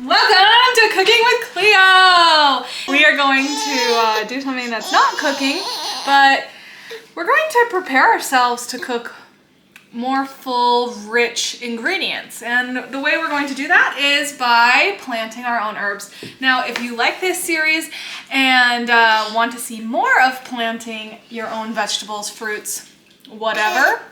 Welcome to Cooking with Cleo! We are going to do something that's not cooking, but we're going to prepare ourselves to cook more full, rich ingredients. And the way we're going to do that is by planting our own herbs. Now, if you like this series and want to see more of planting your own vegetables, fruits, whatever,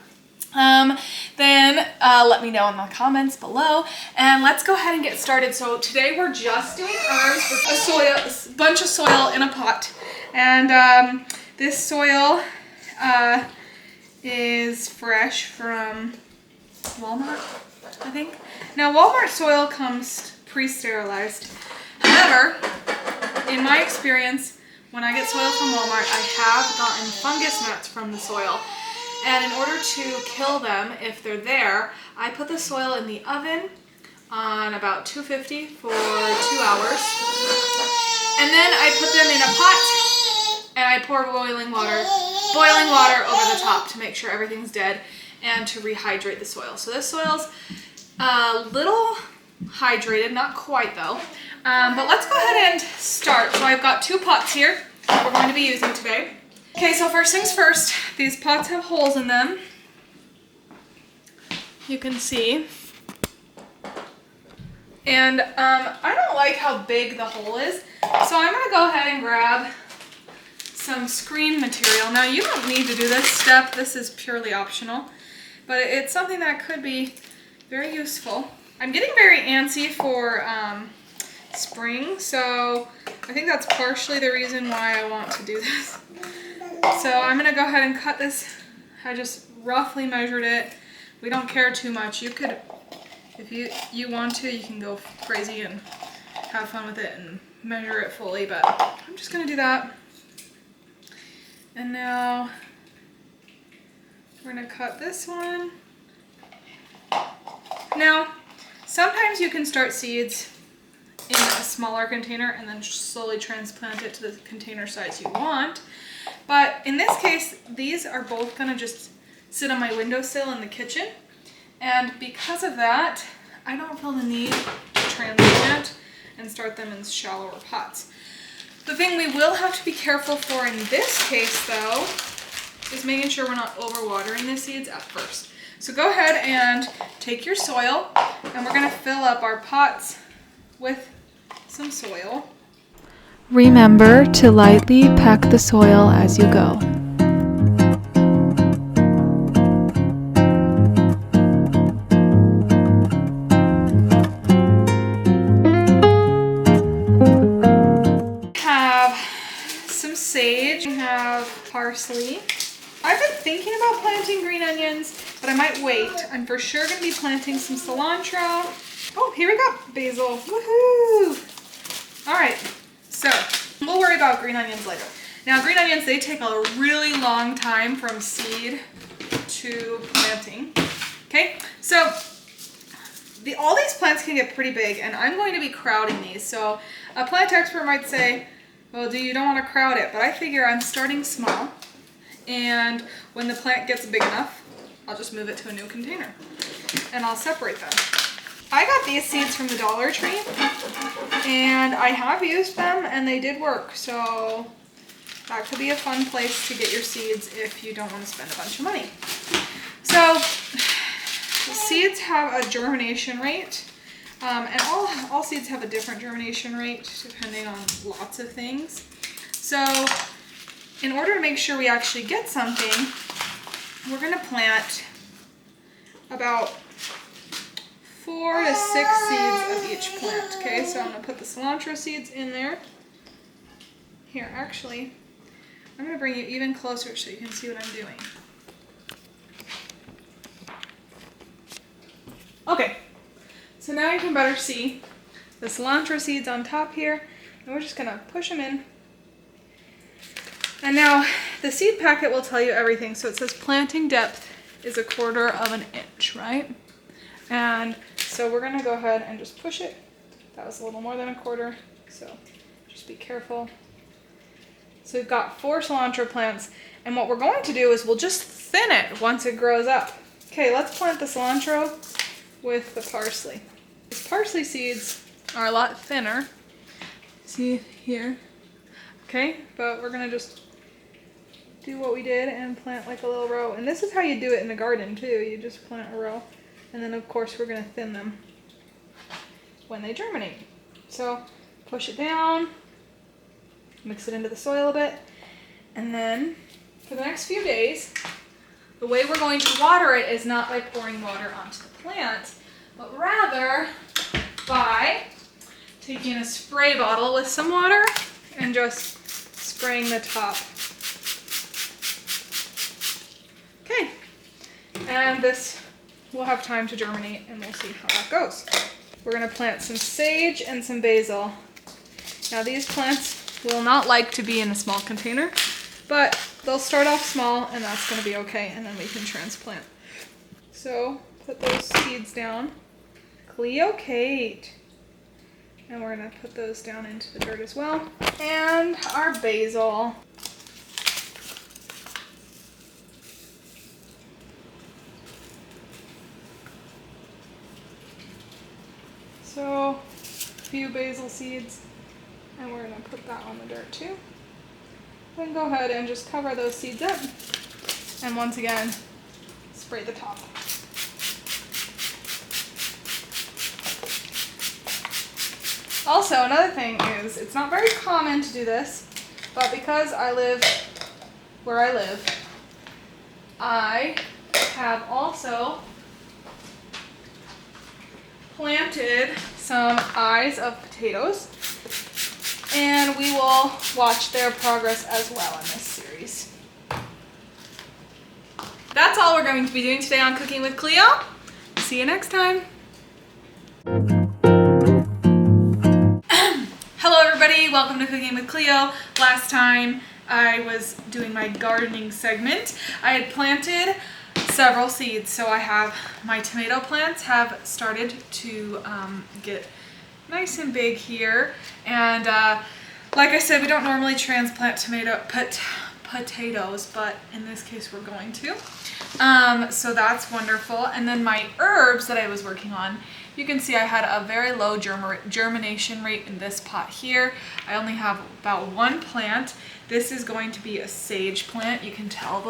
then let me know in the comments below, and let's go ahead and get started. So today we're just doing herbs with a bunch of soil in a pot, and this soil is fresh from Walmart, I think. Now Walmart soil comes pre-sterilized. However, in my experience, when I get soil from Walmart, I have gotten fungus gnats from the soil. And in order to kill them, if they're there, I put the soil in the oven on about 250 for 2 hours. And then I put them in a pot and I pour boiling water over the top to make sure everything's dead and to rehydrate the soil. So this soil's a little hydrated, not quite though. But let's go ahead and start. So I've got 2 pots here that we're going to be using today. Okay, so first things first, these pots have holes in them. You can see. And I don't like how big the hole is, so I'm gonna go ahead and grab some screen material. Now you don't need to do this step, this is purely optional, but it's something that could be very useful. I'm getting very antsy for spring, so I think that's partially the reason why I want to do this. So I'm gonna go ahead and cut this. I just roughly measured it. We don't care too much. You could, if you want to, you can go crazy and have fun with it and measure it fully, but I'm just gonna do that. And now we're gonna cut this one. Now, sometimes you can start seeds in a smaller container and then slowly transplant it to the container size you want. But in this case, these are both gonna just sit on my windowsill in the kitchen. And because of that, I don't feel the need to transplant and start them in shallower pots. The thing we will have to be careful for in this case though, is making sure we're not overwatering the seeds at first. So go ahead and take your soil, and we're gonna fill up our pots with some soil. Remember to lightly pack the soil as you go. Have some sage, we have parsley. I've been thinking about planting green onions, but I might wait. I'm for sure gonna be planting some cilantro. Oh, here we go, basil, woohoo! All right. So, we'll worry about green onions later. Now, green onions, they take a really long time from seed to planting. Okay, so all these plants can get pretty big, and I'm going to be crowding these. So, a plant expert might say, well, you don't want to crowd it, but I figure I'm starting small, and when the plant gets big enough, I'll just move it to a new container, and I'll separate them. I got these seeds from the Dollar Tree, and I have used them and they did work, so that could be a fun place to get your seeds if you don't want to spend a bunch of money. So seeds have a germination rate, and all seeds have a different germination rate depending on lots of things. So in order to make sure we actually get something, we're going to plant about 4 to 6 seeds of each plant. Okay, so I'm gonna put the cilantro seeds in there. Here, actually, I'm gonna bring you even closer so you can see what I'm doing. Okay, so now you can better see the cilantro seeds on top here, and we're just gonna push them in. And now the seed packet will tell you everything. So it says planting depth is 1/4 of an inch, right? And so we're gonna go ahead and just push it. That was a little more than 1/4, so just be careful. So we've got 4 cilantro plants, and what we're going to do is we'll just thin it once it grows up. Okay, let's plant the cilantro with the parsley. These parsley seeds are a lot thinner. See here? Okay, but we're gonna just do what we did and plant like a little row. And this is how you do it in a garden too. You just plant a row. And then of course we're gonna thin them when they germinate. So push it down, mix it into the soil a bit, and then for the next few days, the way we're going to water it is not by pouring water onto the plant, but rather by taking a spray bottle with some water and just spraying the top. Okay, and this will have time to germinate and we'll see how that goes. We're gonna plant some sage and some basil. Now these plants will not like to be in a small container, but they'll start off small and that's gonna be okay, and then we can transplant. So put those seeds down. Cleo Kate. And we're gonna put those down into the dirt as well. And our basil. So, a few basil seeds. And we're gonna put that on the dirt too. Then go ahead and just cover those seeds up. And once again, spray the top. Also, another thing is, it's not very common to do this, but because I live where I live, I have also planted some eyes of potatoes, and we will watch their progress as well in this series. That's all we're going to be doing today on Cooking with Cleo. See you next time. Hello everybody, welcome to Cooking with Cleo. Last time I was doing my gardening segment, I had planted several seeds. So I have my tomato plants have started to get nice and big here. And like I said, we don't normally transplant potatoes, but in this case we're going to. So that's wonderful. And then my herbs that I was working on, you can see I had a very low germination rate in this pot here. I only have about one plant. This is going to be a sage plant. You can tell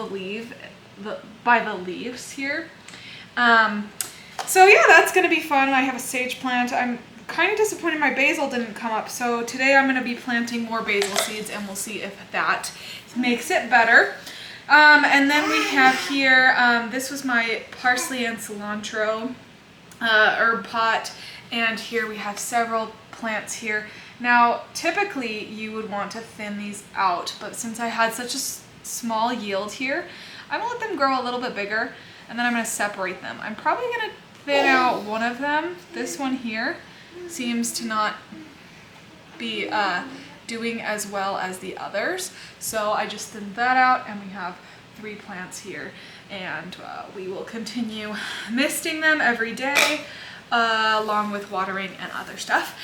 by the leaves here. So yeah, that's gonna be fun. I have a sage plant. I'm kind of disappointed my basil didn't come up. So today I'm gonna be planting more basil seeds and we'll see if that makes it better. And then we have here, this was my parsley and cilantro herb pot, and here we have several plants here. Now typically you would want to thin these out, but since I had such a small yield here, I'm gonna let them grow a little bit bigger and then I'm gonna separate them. I'm probably gonna thin out one of them. This one here seems to not be doing as well as the others, so I just thinned that out and we have 3 plants here, and we will continue misting them every day along with watering and other stuff.